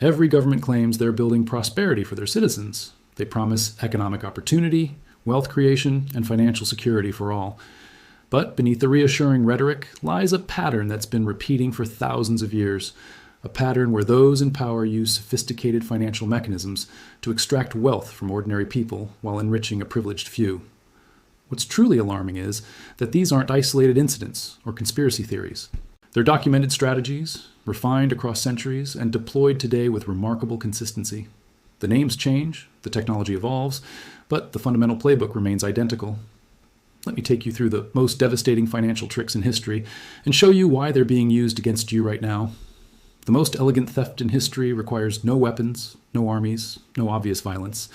Every government claims they're building prosperity for their citizens. They promise economic opportunity, wealth creation, and financial security for all. But beneath the reassuring rhetoric lies a pattern that's been repeating for thousands of years, a pattern where those in power use sophisticated financial mechanisms to extract wealth from ordinary people while enriching a privileged few. What's truly alarming is that these aren't isolated incidents or conspiracy theories. They're documented strategies, refined across centuries, and deployed today with remarkable consistency. The names change, the technology evolves, but the fundamental playbook remains identical. Let me take you through the most devastating financial tricks in history and show you why they're being used against you right now. The most elegant theft in history requires no weapons, no armies, no obvious violence.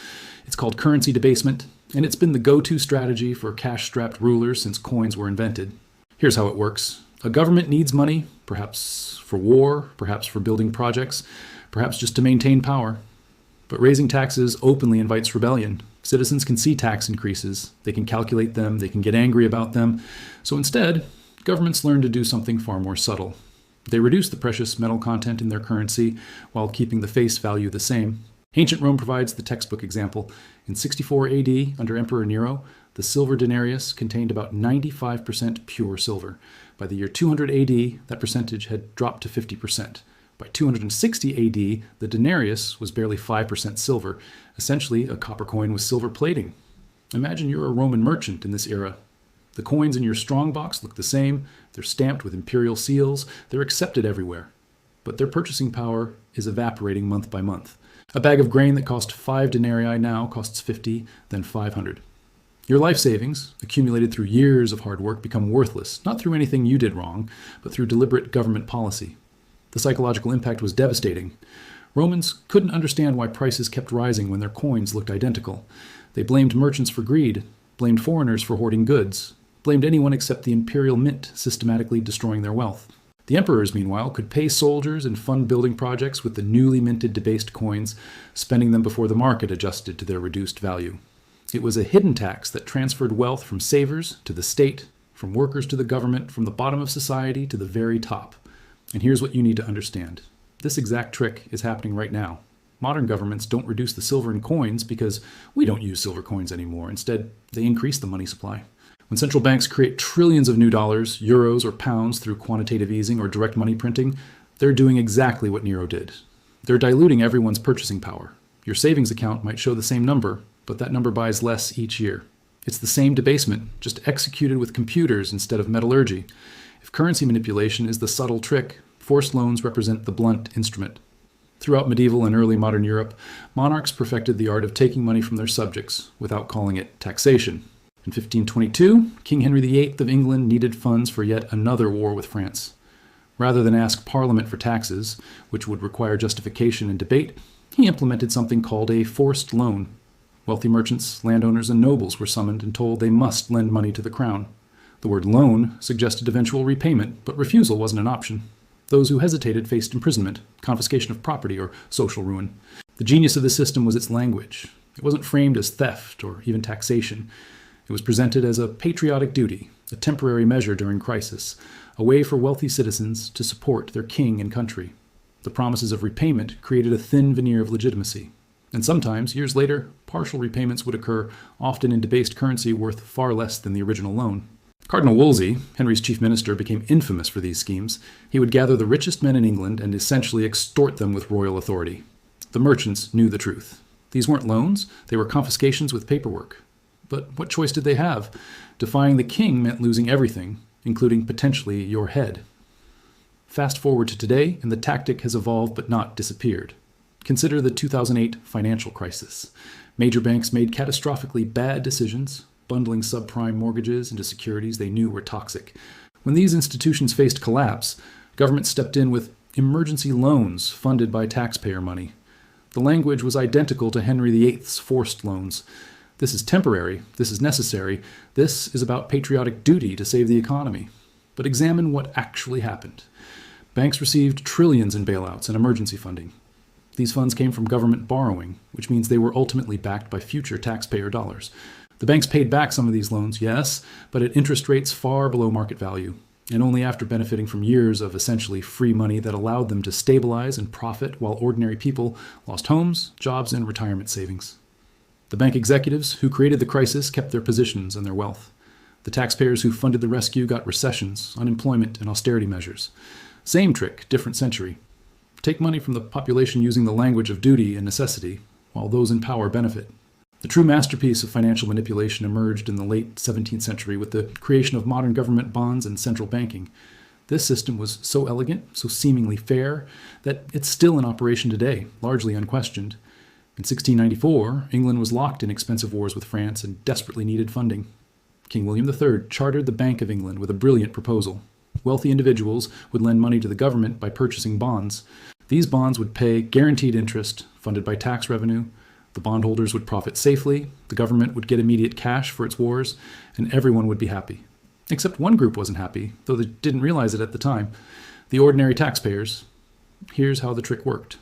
It's called currency debasement, and it's been the go-to strategy for cash-strapped rulers since coins were invented. Here's how it works. A government needs money, perhaps for war, perhaps for building projects, perhaps just to maintain power. But raising taxes openly invites rebellion. Citizens can see tax increases, they can calculate them, they can get angry about them. So instead, governments learn to do something far more subtle. They reduce the precious metal content in their currency while keeping the face value the same. Ancient Rome provides the textbook example. In 64 AD, under Emperor Nero, the silver denarius contained about 95% pure silver. By the year 200 AD, that percentage had dropped to 50%. By 260 AD, the denarius was barely 5% silver, essentially a copper coin with silver plating. Imagine you're a Roman merchant in this era. The coins in your strongbox look the same, they're stamped with imperial seals, they're accepted everywhere. But their purchasing power is evaporating month by month. A bag of grain that cost 5 denarii now costs 50, then 500. Your life savings, accumulated through years of hard work, become worthless, not through anything you did wrong, but through deliberate government policy. The psychological impact was devastating. Romans couldn't understand why prices kept rising when their coins looked identical. They blamed merchants for greed, blamed foreigners for hoarding goods, blamed anyone except the imperial mint systematically destroying their wealth. The emperors, meanwhile, could pay soldiers and fund building projects with the newly minted debased coins, spending them before the market adjusted to their reduced value. It was a hidden tax that transferred wealth from savers to the state, from workers to the government, from the bottom of society to the very top. And here's what you need to understand. This exact trick is happening right now. Modern governments don't reduce the silver in coins because we don't use silver coins anymore. Instead, they increase the money supply. When central banks create trillions of new dollars, euros, or pounds through quantitative easing or direct money printing, they're doing exactly what Nero did. They're diluting everyone's purchasing power. Your savings account might show the same number, but that number buys less each year. It's the same debasement, just executed with computers instead of metallurgy. If currency manipulation is the subtle trick, forced loans represent the blunt instrument. Throughout medieval and early modern Europe, monarchs perfected the art of taking money from their subjects without calling it taxation. In 1522, King Henry VIII of England needed funds for yet another war with France. Rather than ask Parliament for taxes, which would require justification and debate, he implemented something called a forced loan. Wealthy merchants, landowners, and nobles were summoned and told they must lend money to the crown. The word loan suggested eventual repayment, but refusal wasn't an option. Those who hesitated faced imprisonment, confiscation of property, or social ruin. The genius of the system was its language. It wasn't framed as theft or even taxation. It was presented as a patriotic duty, a temporary measure during crisis, a way for wealthy citizens to support their king and country. The promises of repayment created a thin veneer of legitimacy. And sometimes, years later, partial repayments would occur, often in debased currency worth far less than the original loan. Cardinal Wolsey, Henry's chief minister, became infamous for these schemes. He would gather the richest men in England and essentially extort them with royal authority. The merchants knew the truth. These weren't loans, they were confiscations with paperwork. But what choice did they have? Defying the king meant losing everything, including potentially your head. Fast forward to today, and the tactic has evolved but not disappeared. Consider the 2008 financial crisis. Major banks made catastrophically bad decisions, bundling subprime mortgages into securities they knew were toxic. When these institutions faced collapse, government stepped in with emergency loans funded by taxpayer money. The language was identical to Henry VIII's forced loans. This is temporary, this is necessary, this is about patriotic duty to save the economy. But examine what actually happened. Banks received trillions in bailouts and emergency funding. These funds came from government borrowing, which means they were ultimately backed by future taxpayer dollars. The banks paid back some of these loans, yes, but at interest rates far below market value. and only after benefiting from years of essentially free money that allowed them to stabilize and profit while ordinary people lost homes, jobs, and retirement savings. The bank executives who created the crisis kept their positions and their wealth. The taxpayers who funded the rescue got recessions, unemployment, and austerity measures. Same trick, different century. Take money from the population using the language of duty and necessity, while those in power benefit. The true masterpiece of financial manipulation emerged in the late 17th century with the creation of modern government bonds and central banking. This system was so elegant, so seemingly fair, that it's still in operation today, largely unquestioned. In 1694, England was locked in expensive wars with France and desperately needed funding. King William III chartered the Bank of England with a brilliant proposal. Wealthy individuals would lend money to the government by purchasing bonds. These bonds would pay guaranteed interest, funded by tax revenue. The bondholders would profit safely, the government would get immediate cash for its wars, and everyone would be happy. Except one group wasn't happy, though they didn't realize it at the time: the ordinary taxpayers. Here's how the trick worked.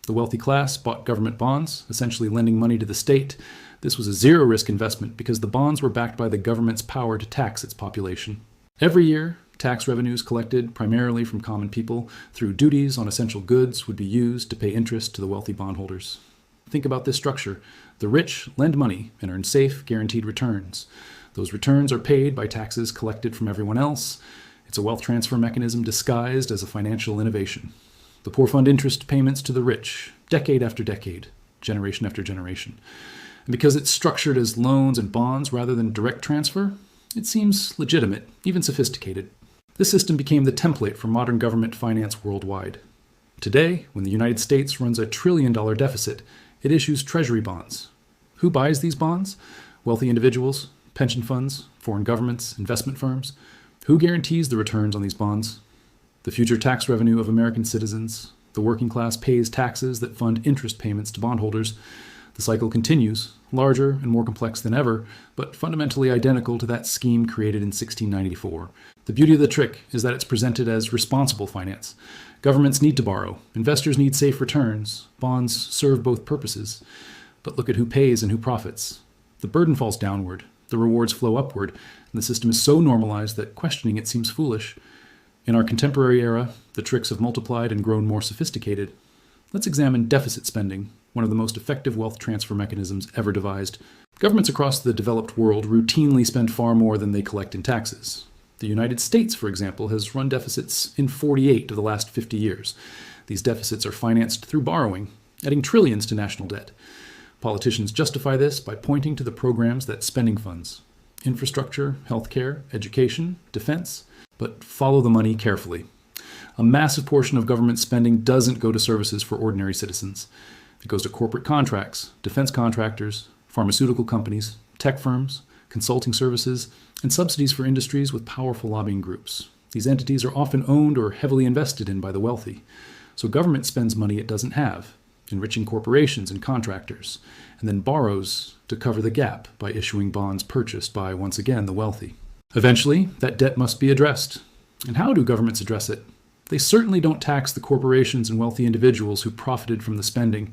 The wealthy class bought government bonds, essentially lending money to the state. This was a zero-risk investment because the bonds were backed by the government's power to tax its population. Every year, tax revenues collected primarily from common people through duties on essential goods would be used to pay interest to the wealthy bondholders. Think about this structure. The rich lend money and earn safe, guaranteed returns. Those returns are paid by taxes collected from everyone else. It's a wealth transfer mechanism disguised as a financial innovation. The poor fund interest payments to the rich, decade after decade, generation after generation. And because it's structured as loans and bonds rather than direct transfer, it seems legitimate, even sophisticated. This system became the template for modern government finance worldwide. Today, when the United States runs a $1 trillion deficit, it issues treasury bonds. Who buys these bonds? Wealthy individuals, pension funds, foreign governments, investment firms. Who guarantees the returns on these bonds? The future tax revenue of American citizens. The working class pays taxes that fund interest payments to bondholders. The cycle continues, larger and more complex than ever, but fundamentally identical to that scheme created in 1694. The beauty of the trick is that it's presented as responsible finance. Governments need to borrow. Investors need safe returns. Bonds serve both purposes. But look at who pays and who profits. The burden falls downward. The rewards flow upward. And the system is so normalized that questioning it seems foolish. In our contemporary era, the tricks have multiplied and grown more sophisticated. Let's examine deficit spending, one of the most effective wealth transfer mechanisms ever devised. Governments across the developed world routinely spend far more than they collect in taxes. The United States, for example, has run deficits in 48 of the last 50 years. These deficits are financed through borrowing, adding trillions to national debt. Politicians justify this by pointing to the programs that spending funds: infrastructure, healthcare, education, defense. But follow the money carefully. A massive portion of government spending doesn't go to services for ordinary citizens. It goes to corporate contracts, defense contractors, pharmaceutical companies, tech firms, consulting services, and subsidies for industries with powerful lobbying groups. These entities are often owned or heavily invested in by the wealthy. So government spends money it doesn't have, enriching corporations and contractors, and then borrows to cover the gap by issuing bonds purchased by, once again, the wealthy. Eventually, that debt must be addressed. And how do governments address it? They certainly don't tax the corporations and wealthy individuals who profited from the spending.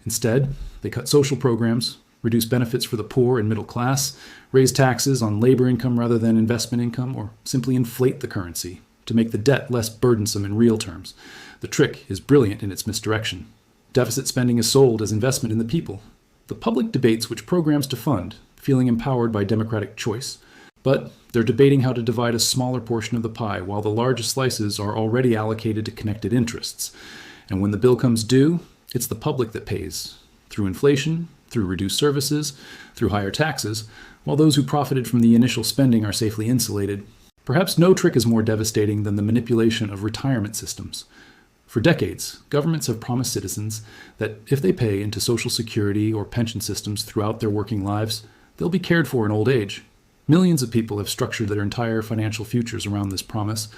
Instead, they cut social programs, reduce benefits for the poor and middle class, raise taxes on labor income rather than investment income, or simply inflate the currency to make the debt less burdensome in real terms. The trick is brilliant in its misdirection. Deficit spending is sold as investment in the people. The public debates which programs to fund, feeling empowered by democratic choice. But they're debating how to divide a smaller portion of the pie while the largest slices are already allocated to connected interests. And when the bill comes due, it's the public that pays, through inflation, through reduced services, through higher taxes, while those who profited from the initial spending are safely insulated. Perhaps no trick is more devastating than the manipulation of retirement systems. For decades, governments have promised citizens that if they pay into Social Security or pension systems throughout their working lives, they'll be cared for in old age. Millions of people have structured their entire financial futures around this promise.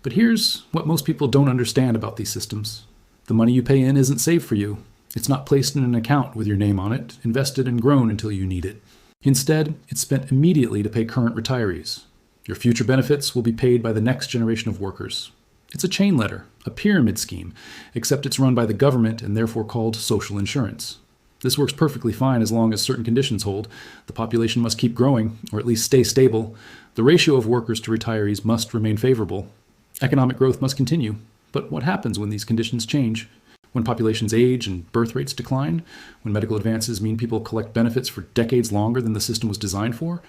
But here's what most people don't understand about these systems. The money you pay in isn't saved for you. It's not placed in an account with your name on it, invested and grown until you need it. Instead, it's spent immediately to pay current retirees. Your future benefits will be paid by the next generation of workers. It's a chain letter, a pyramid scheme, except it's run by the government and therefore called social insurance. This works perfectly fine as long as certain conditions hold. The population must keep growing, or at least stay stable. The ratio of workers to retirees must remain favorable. Economic growth must continue. But what happens when these conditions change? When populations age and birth rates decline? When medical advances mean people collect benefits for decades longer than the system was designed for?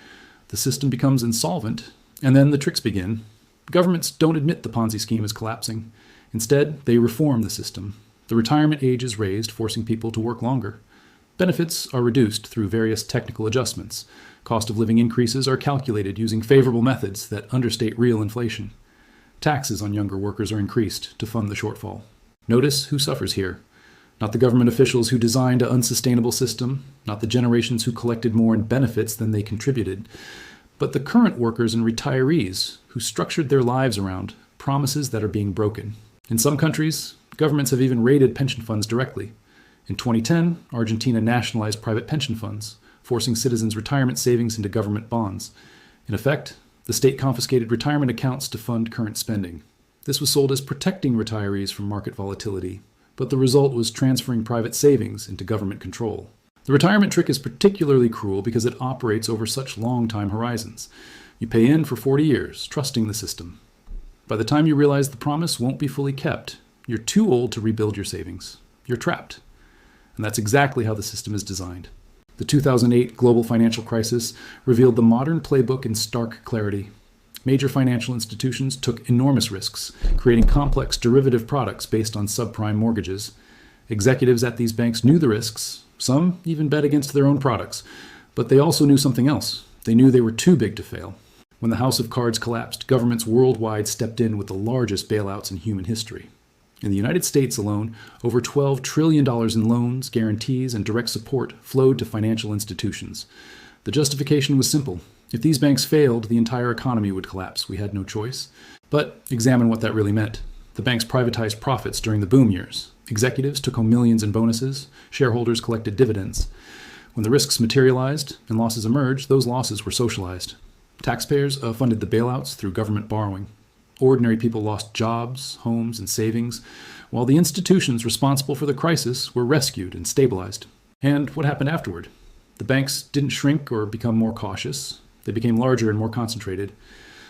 The system becomes insolvent, and then the tricks begin. Governments don't admit the Ponzi scheme is collapsing. Instead, they reform the system. The retirement age is raised, forcing people to work longer. Benefits are reduced through various technical adjustments. Cost of living increases are calculated using favorable methods that understate real inflation. Taxes on younger workers are increased to fund the shortfall. Notice who suffers here. Not the government officials who designed an unsustainable system, not the generations who collected more in benefits than they contributed, but the current workers and retirees who structured their lives around promises that are being broken. In some countries, governments have even raided pension funds directly. In 2010, Argentina nationalized private pension funds, forcing citizens' retirement savings into government bonds. In effect, the state confiscated retirement accounts to fund current spending. This was sold as protecting retirees from market volatility, but the result was transferring private savings into government control. The retirement trick is particularly cruel because it operates over such long time horizons. You pay in for 40 years, trusting the system. By the time you realize the promise won't be fully kept, you're too old to rebuild your savings. You're trapped. And that's exactly how the system is designed. The 2008 global financial crisis revealed the modern playbook in stark clarity. Major financial institutions took enormous risks, creating complex derivative products based on subprime mortgages. Executives at these banks knew the risks. Some even bet against their own products. But they also knew something else. They knew they were too big to fail. When the house of cards collapsed, governments worldwide stepped in with the largest bailouts in human history. In the United States alone, over $12 trillion in loans, guarantees, and direct support flowed to financial institutions. The justification was simple. If these banks failed, the entire economy would collapse. We had no choice. But examine what that really meant. The banks privatized profits during the boom years. Executives took home millions in bonuses. Shareholders collected dividends. When the risks materialized and losses emerged, those losses were socialized. Taxpayers funded the bailouts through government borrowing. Ordinary people lost jobs, homes, and savings, while the institutions responsible for the crisis were rescued and stabilized. And what happened afterward? The banks didn't shrink or become more cautious. They became larger and more concentrated.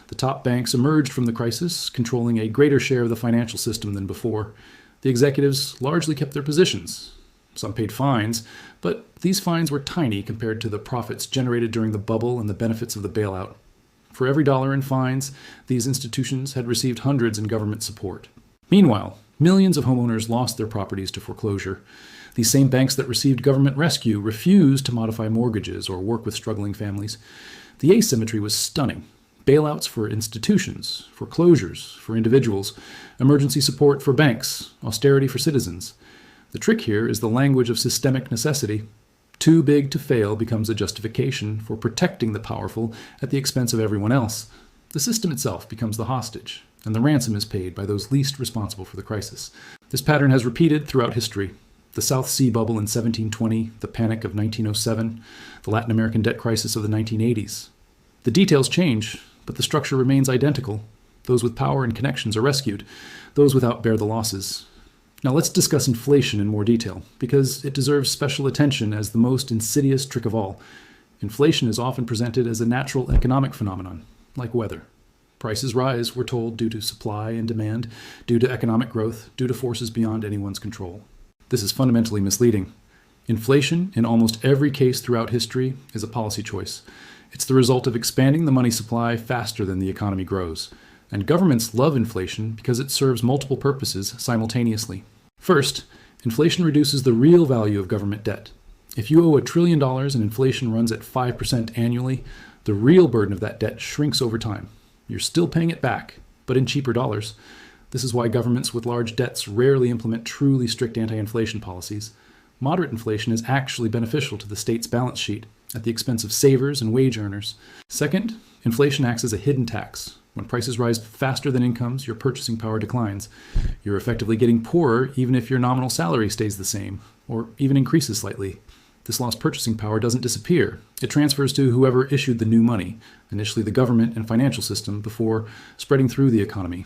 The top banks emerged from the crisis, controlling a greater share of the financial system than before. The executives largely kept their positions. Some paid fines, but these fines were tiny compared to the profits generated during the bubble and the benefits of the bailout. For every dollar in fines, these institutions had received hundreds in government support. Meanwhile, millions of homeowners lost their properties to foreclosure. These same banks that received government rescue refused to modify mortgages or work with struggling families. The asymmetry was stunning. Bailouts for institutions, foreclosures for individuals, emergency support for banks, austerity for citizens. The trick here is the language of systemic necessity. Too big to fail becomes a justification for protecting the powerful at the expense of everyone else. The system itself becomes the hostage, and the ransom is paid by those least responsible for the crisis. This pattern has repeated throughout history. The South Sea Bubble in 1720, the Panic of 1907, the Latin American debt crisis of the 1980s. The details change, but the structure remains identical. Those with power and connections are rescued. Those without bear the losses. Now let's discuss inflation in more detail, because it deserves special attention as the most insidious trick of all. Inflation is often presented as a natural economic phenomenon, like weather. Prices rise, we're told, due to supply and demand, due to economic growth, due to forces beyond anyone's control. This is fundamentally misleading. Inflation, in almost every case throughout history, is a policy choice. It's the result of expanding the money supply faster than the economy grows. And governments love inflation because it serves multiple purposes simultaneously. First, inflation reduces the real value of government debt. If you owe $1 trillion and inflation runs at 5% annually, the real burden of that debt shrinks over time. You're still paying it back, but in cheaper dollars. This is why governments with large debts rarely implement truly strict anti-inflation policies. Moderate inflation is actually beneficial to the state's balance sheet at the expense of savers and wage earners. Second, inflation acts as a hidden tax. When prices rise faster than incomes, your purchasing power declines. You're effectively getting poorer even if your nominal salary stays the same, or even increases slightly. This lost purchasing power doesn't disappear. It transfers to whoever issued the new money, initially the government and financial system, before spreading through the economy.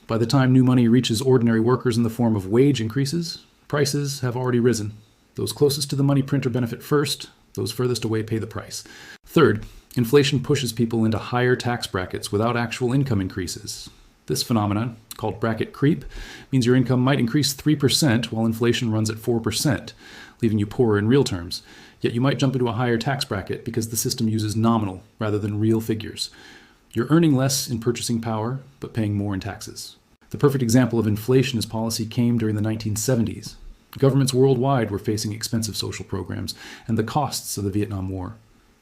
By the time new money reaches ordinary workers in the form of wage increases, prices have already risen. Those closest to the money printer benefit first, those furthest away pay the price. Third, inflation pushes people into higher tax brackets without actual income increases. This phenomenon, called bracket creep, means your income might increase 3% while inflation runs at 4%, leaving you poorer in real terms. Yet you might jump into a higher tax bracket because the system uses nominal rather than real figures. You're earning less in purchasing power, but paying more in taxes. The perfect example of inflation as policy came during the 1970s. Governments worldwide were facing expensive social programs and the costs of the Vietnam War.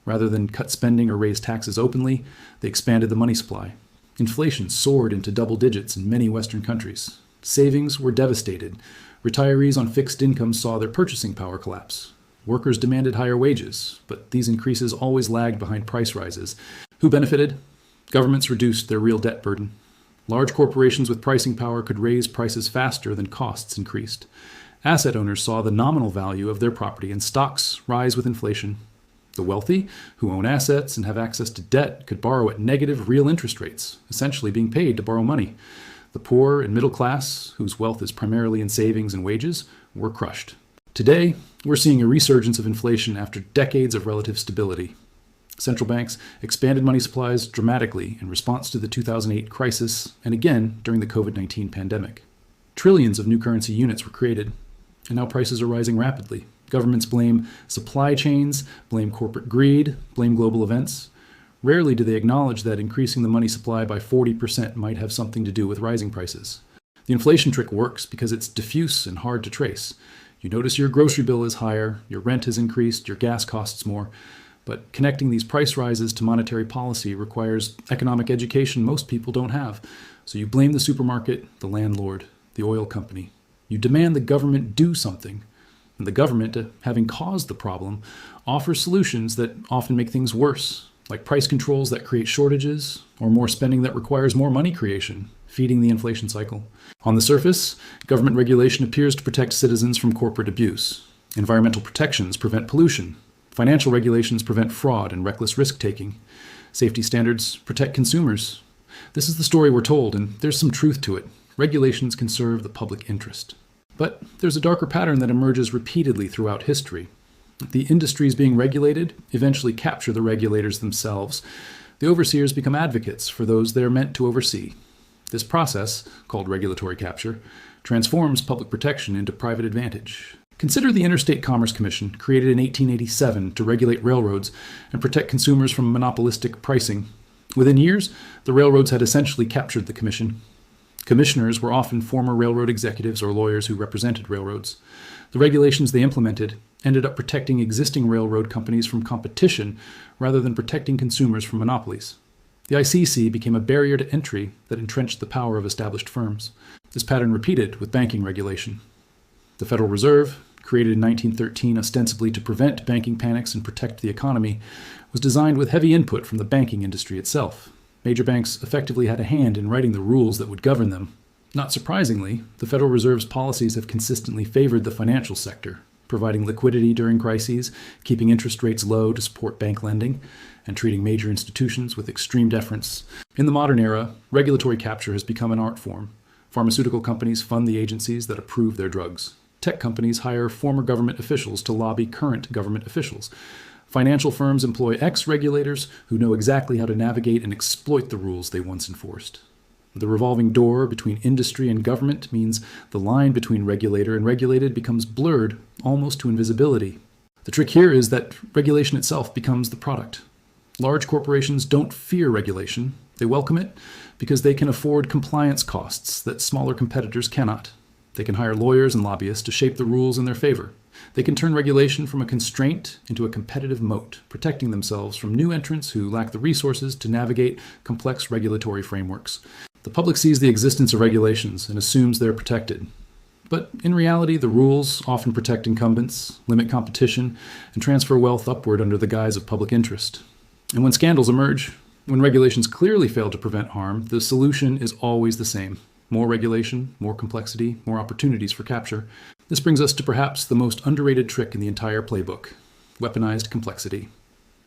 Rather than cut spending or raise taxes openly, they expanded the money supply. Inflation soared into double digits in many Western countries. Savings were devastated. Retirees on fixed incomes saw their purchasing power collapse. Workers demanded higher wages, but these increases always lagged behind price rises. Who benefited? Governments reduced their real debt burden. Large corporations with pricing power could raise prices faster than costs increased. Asset owners saw the nominal value of their property and stocks rise with inflation. The wealthy, who own assets and have access to debt, could borrow at negative real interest rates, essentially being paid to borrow money. The poor and middle class, whose wealth is primarily in savings and wages, were crushed. Today, we're seeing a resurgence of inflation after decades of relative stability. Central banks expanded money supplies dramatically in response to the 2008 crisis and again during the COVID-19 pandemic. Trillions of new currency units were created, and now prices are rising rapidly. Governments blame supply chains, blame corporate greed, blame global events. Rarely do they acknowledge that increasing the money supply by 40% might have something to do with rising prices. The inflation trick works because it's diffuse and hard to trace. You notice your grocery bill is higher, your rent has increased, your gas costs more. But connecting these price rises to monetary policy requires economic education most people don't have. So you blame the supermarket, the landlord, the oil company. You demand the government do something. And the government, having caused the problem, offers solutions that often make things worse, like price controls that create shortages, or more spending that requires more money creation, feeding the inflation cycle. On the surface, government regulation appears to protect citizens from corporate abuse. Environmental protections prevent pollution. Financial regulations prevent fraud and reckless risk-taking. Safety standards protect consumers. This is the story we're told, and there's some truth to it. Regulations can serve the public interest. But there's a darker pattern that emerges repeatedly throughout history. The industries being regulated eventually capture the regulators themselves. The overseers become advocates for those they're meant to oversee. This process, called regulatory capture, transforms public protection into private advantage. Consider the Interstate Commerce Commission, created in 1887 to regulate railroads and protect consumers from monopolistic pricing. Within years, the railroads had essentially captured the commission. Commissioners were often former railroad executives or lawyers who represented railroads. The regulations they implemented ended up protecting existing railroad companies from competition rather than protecting consumers from monopolies. The ICC became a barrier to entry that entrenched the power of established firms. This pattern repeated with banking regulation. The Federal Reserve, created in 1913 ostensibly to prevent banking panics and protect the economy, was designed with heavy input from the banking industry itself. Major banks effectively had a hand in writing the rules that would govern them. Not surprisingly, the Federal Reserve's policies have consistently favored the financial sector, providing liquidity during crises, keeping interest rates low to support bank lending, and treating major institutions with extreme deference. In the modern era, regulatory capture has become an art form. Pharmaceutical companies fund the agencies that approve their drugs. Tech companies hire former government officials to lobby current government officials. Financial firms employ ex-regulators who know exactly how to navigate and exploit the rules they once enforced. The revolving door between industry and government means the line between regulator and regulated becomes blurred almost to invisibility. The trick here is that regulation itself becomes the product. Large corporations don't fear regulation. They welcome it because they can afford compliance costs that smaller competitors cannot. They can hire lawyers and lobbyists to shape the rules in their favor. They can turn regulation from a constraint into a competitive moat, protecting themselves from new entrants who lack the resources to navigate complex regulatory frameworks. The public sees the existence of regulations and assumes they're protected. But in reality, the rules often protect incumbents, limit competition, and transfer wealth upward under the guise of public interest. And when scandals emerge, when regulations clearly fail to prevent harm, the solution is always the same. More regulation, more complexity, more opportunities for capture. This brings us to perhaps the most underrated trick in the entire playbook: weaponized complexity.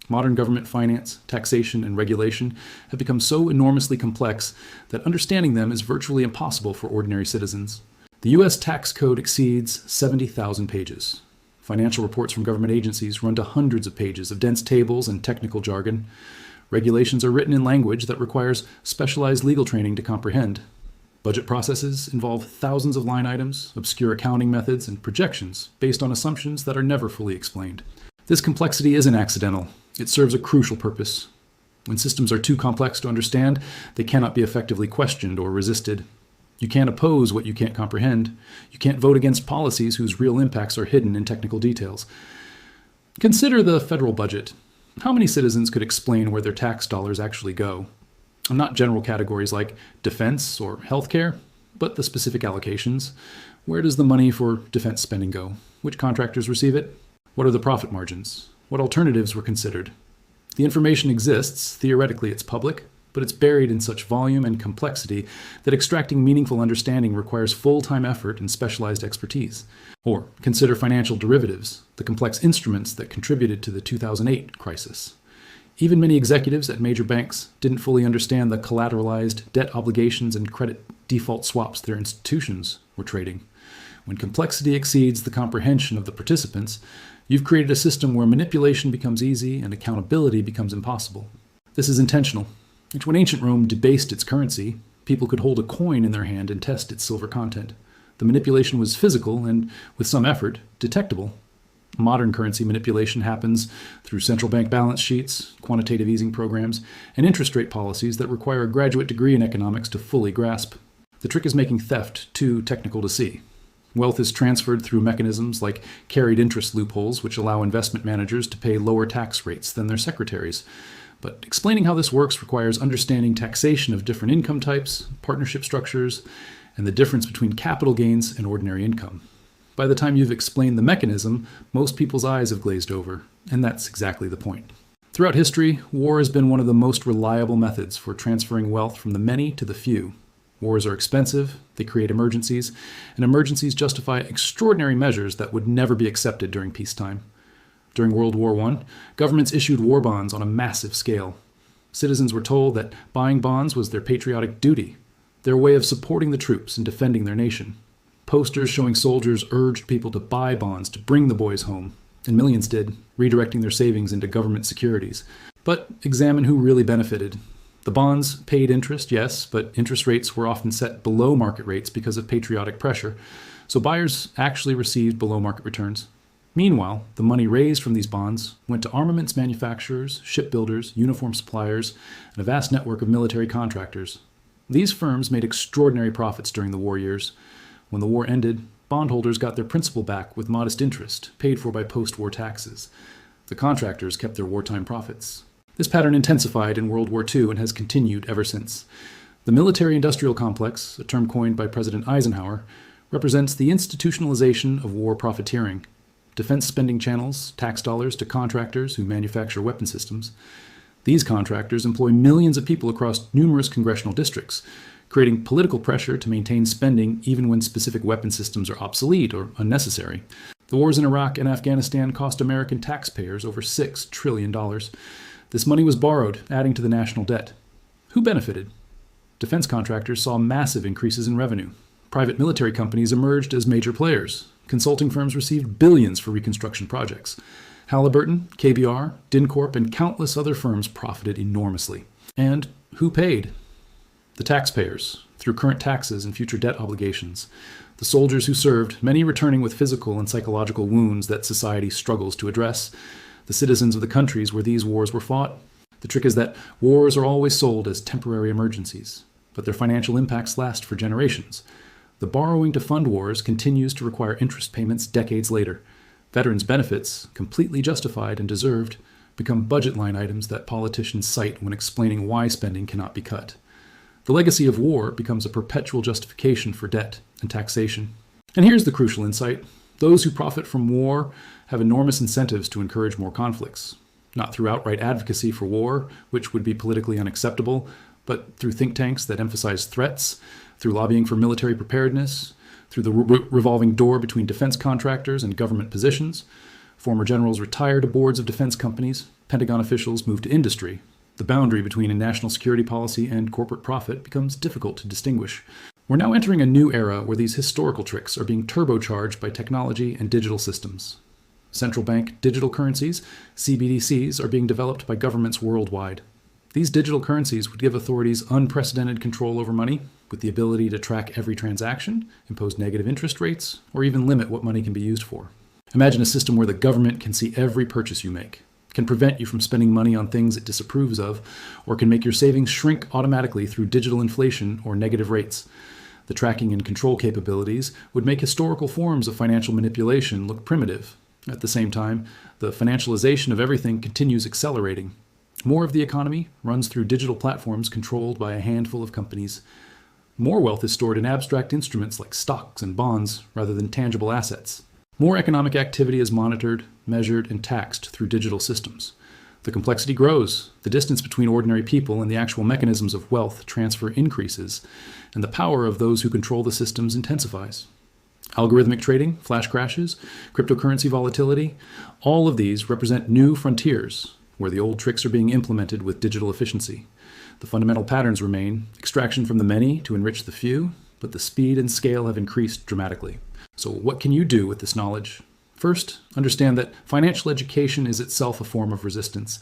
Modern government finance, taxation, and regulation have become so enormously complex that understanding them is virtually impossible for ordinary citizens. The U.S. tax code exceeds 70,000 pages. Financial reports from government agencies run to hundreds of pages of dense tables and technical jargon. Regulations are written in language that requires specialized legal training to comprehend. Budget processes involve thousands of line items, obscure accounting methods, and projections based on assumptions that are never fully explained. This complexity isn't accidental. It serves a crucial purpose. When systems are too complex to understand, they cannot be effectively questioned or resisted. You can't oppose what you can't comprehend. You can't vote against policies whose real impacts are hidden in technical details. Consider the federal budget. How many citizens could explain where their tax dollars actually go? Not general categories like defense or healthcare, but the specific allocations. Where does the money for defense spending go? Which contractors receive it? What are the profit margins? What alternatives were considered? The information exists, theoretically it's public, but it's buried in such volume and complexity that extracting meaningful understanding requires full-time effort and specialized expertise. Or consider financial derivatives, the complex instruments that contributed to the 2008 crisis. Even many executives at major banks didn't fully understand the collateralized debt obligations and credit default swaps their institutions were trading. When complexity exceeds the comprehension of the participants, you've created a system where manipulation becomes easy and accountability becomes impossible. This is intentional. When ancient Rome debased its currency, people could hold a coin in their hand and test its silver content. The manipulation was physical and, with some effort, detectable. Modern currency manipulation happens through central bank balance sheets, quantitative easing programs, and interest rate policies that require a graduate degree in economics to fully grasp. The trick is making theft too technical to see. Wealth is transferred through mechanisms like carried interest loopholes, which allow investment managers to pay lower tax rates than their secretaries. But explaining how this works requires understanding taxation of different income types, partnership structures, and the difference between capital gains and ordinary income. By the time you've explained the mechanism, most people's eyes have glazed over, and that's exactly the point. Throughout history, war has been one of the most reliable methods for transferring wealth from the many to the few. Wars are expensive, they create emergencies, and emergencies justify extraordinary measures that would never be accepted during peacetime. During World War I, governments issued war bonds on a massive scale. Citizens were told that buying bonds was their patriotic duty, their way of supporting the troops and defending their nation. Posters showing soldiers urged people to buy bonds to bring the boys home, and millions did, redirecting their savings into government securities. But examine who really benefited. The bonds paid interest, yes, but interest rates were often set below market rates because of patriotic pressure, so buyers actually received below market returns. Meanwhile, the money raised from these bonds went to armaments manufacturers, shipbuilders, uniform suppliers, and a vast network of military contractors. These firms made extraordinary profits during the war years. When the war ended, bondholders got their principal back with modest interest, paid for by post-war taxes. The contractors kept their wartime profits. This pattern intensified in World War II and has continued ever since. The military-industrial complex, a term coined by President Eisenhower, represents the institutionalization of war profiteering. Defense spending channels tax dollars to contractors who manufacture weapon systems. These contractors employ millions of people across numerous congressional districts, creating political pressure to maintain spending even when specific weapon systems are obsolete or unnecessary. The wars in Iraq and Afghanistan cost American taxpayers over $6 trillion. This money was borrowed, adding to the national debt. Who benefited? Defense contractors saw massive increases in revenue. Private military companies emerged as major players. Consulting firms received billions for reconstruction projects. Halliburton, KBR, DynCorp, and countless other firms profited enormously. And who paid? The taxpayers, through current taxes and future debt obligations. The soldiers who served, many returning with physical and psychological wounds that society struggles to address. The citizens of the countries where these wars were fought. The trick is that wars are always sold as temporary emergencies, but their financial impacts last for generations. The borrowing to fund wars continues to require interest payments decades later. Veterans' benefits, completely justified and deserved, become budget line items that politicians cite when explaining why spending cannot be cut. The legacy of war becomes a perpetual justification for debt and taxation. And here's the crucial insight. Those who profit from war have enormous incentives to encourage more conflicts, not through outright advocacy for war, which would be politically unacceptable, but through think tanks that emphasize threats, through lobbying for military preparedness, through the revolving door between defense contractors and government positions. Former generals retire to boards of defense companies, Pentagon officials move to industry. The boundary between a national security policy and corporate profit becomes difficult to distinguish. We're now entering a new era where these historical tricks are being turbocharged by technology and digital systems. Central bank digital currencies, CBDCs, are being developed by governments worldwide. These digital currencies would give authorities unprecedented control over money, with the ability to track every transaction, impose negative interest rates, or even limit what money can be used for. Imagine a system where the government can see every purchase you make, can prevent you from spending money on things it disapproves of, or can make your savings shrink automatically through digital inflation or negative rates. The tracking and control capabilities would make historical forms of financial manipulation look primitive. At the same time, the financialization of everything continues accelerating. More of the economy runs through digital platforms controlled by a handful of companies. More wealth is stored in abstract instruments like stocks and bonds rather than tangible assets. More economic activity is monitored, measured, and taxed through digital systems. The complexity grows, the distance between ordinary people and the actual mechanisms of wealth transfer increases, and the power of those who control the systems intensifies. Algorithmic trading, flash crashes, cryptocurrency volatility, all of these represent new frontiers where the old tricks are being implemented with digital efficiency. The fundamental patterns remain: extraction from the many to enrich the few, but the speed and scale have increased dramatically. So what can you do with this knowledge? First, understand that financial education is itself a form of resistance.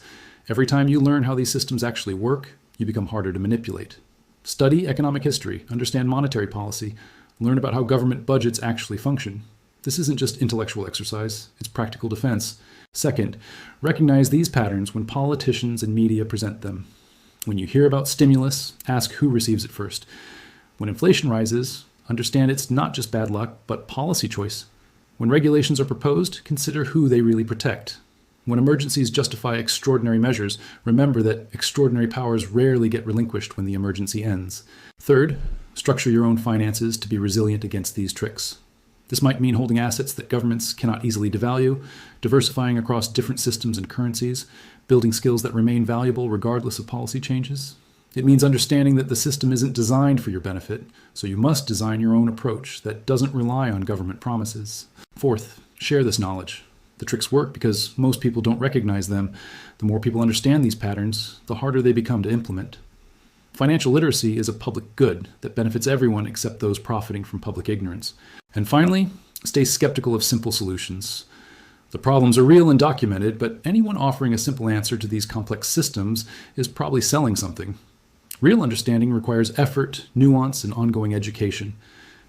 Every time you learn how these systems actually work, you become harder to manipulate. Study economic history, understand monetary policy, learn about how government budgets actually function. This isn't just intellectual exercise, it's practical defense. Second, recognize these patterns when politicians and media present them. When you hear about stimulus, ask who receives it first. When inflation rises, understand it's not just bad luck, but policy choice. When regulations are proposed, consider who they really protect. When emergencies justify extraordinary measures, remember that extraordinary powers rarely get relinquished when the emergency ends. Third, structure your own finances to be resilient against these tricks. This might mean holding assets that governments cannot easily devalue, diversifying across different systems and currencies, building skills that remain valuable regardless of policy changes. It means understanding that the system isn't designed for your benefit, so you must design your own approach that doesn't rely on government promises. Fourth, share this knowledge. The tricks work because most people don't recognize them. The more people understand these patterns, the harder they become to implement. Financial literacy is a public good that benefits everyone except those profiting from public ignorance. And finally, stay skeptical of simple solutions. The problems are real and documented, but anyone offering a simple answer to these complex systems is probably selling something. Real understanding requires effort, nuance, and ongoing education.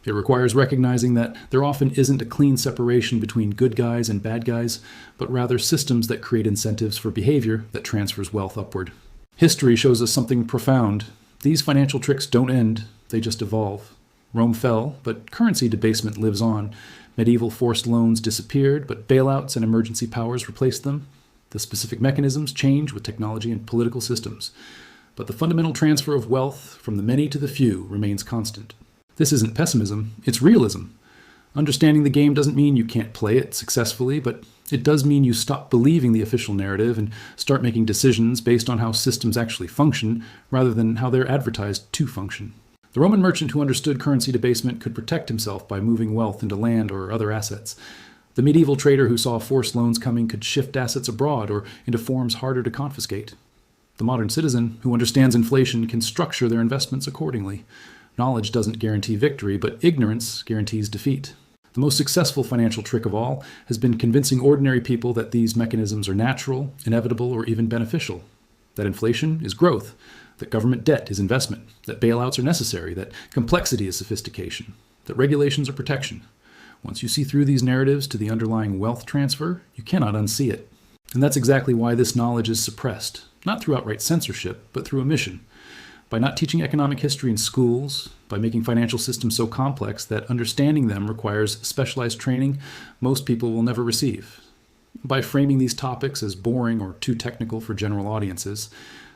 It requires recognizing that there often isn't a clean separation between good guys and bad guys, but rather systems that create incentives for behavior that transfers wealth upward. History shows us something profound. These financial tricks don't end, they just evolve. Rome fell, but currency debasement lives on. Medieval forced loans disappeared, but bailouts and emergency powers replaced them. The specific mechanisms change with technology and political systems. But the fundamental transfer of wealth from the many to the few remains constant. This isn't pessimism, it's realism. Understanding the game doesn't mean you can't play it successfully, but it does mean you stop believing the official narrative and start making decisions based on how systems actually function rather than how they're advertised to function. The Roman merchant who understood currency debasement could protect himself by moving wealth into land or other assets. The medieval trader who saw forced loans coming could shift assets abroad or into forms harder to confiscate. The modern citizen who understands inflation can structure their investments accordingly. Knowledge doesn't guarantee victory, but ignorance guarantees defeat. The most successful financial trick of all has been convincing ordinary people that these mechanisms are natural, inevitable, or even beneficial. That inflation is growth, that government debt is investment, that bailouts are necessary, that complexity is sophistication, that regulations are protection. Once you see through these narratives to the underlying wealth transfer, you cannot unsee it. And that's exactly why this knowledge is suppressed, not through outright censorship, but through omission. By not teaching economic history in schools, by making financial systems so complex that understanding them requires specialized training most people will never receive. By framing these topics as boring or too technical for general audiences,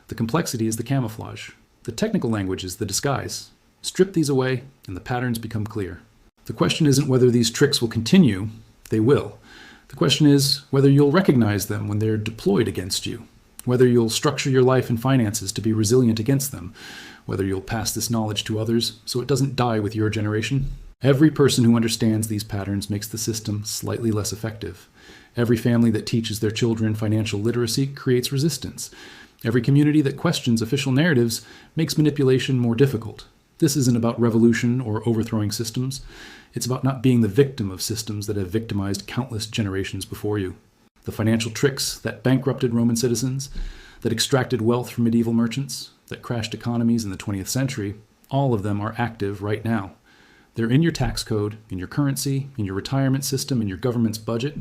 the complexity is the camouflage. The technical language is the disguise. Strip these away, and the patterns become clear. The question isn't whether these tricks will continue. They will. The question is whether you'll recognize them when they're deployed against you, whether you'll structure your life and finances to be resilient against them, whether you'll pass this knowledge to others so it doesn't die with your generation. Every person who understands these patterns makes the system slightly less effective. Every family that teaches their children financial literacy creates resistance. Every community that questions official narratives makes manipulation more difficult. This isn't about revolution or overthrowing systems. It's about not being the victim of systems that have victimized countless generations before you. The financial tricks that bankrupted Roman citizens, that extracted wealth from medieval merchants, that crashed economies in the 20th century, all of them are active right now. They're in your tax code, in your currency, in your retirement system, in your government's budget.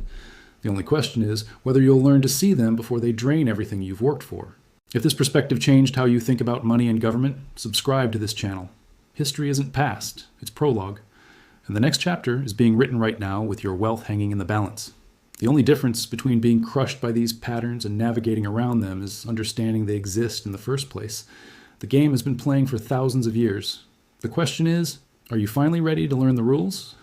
The only question is whether you'll learn to see them before they drain everything you've worked for. If this perspective changed how you think about money and government, subscribe to this channel. History isn't past, it's prologue. And the next chapter is being written right now with your wealth hanging in the balance. The only difference between being crushed by these patterns and navigating around them is understanding they exist in the first place. The game has been playing for thousands of years. The question is, are you finally ready to learn the rules?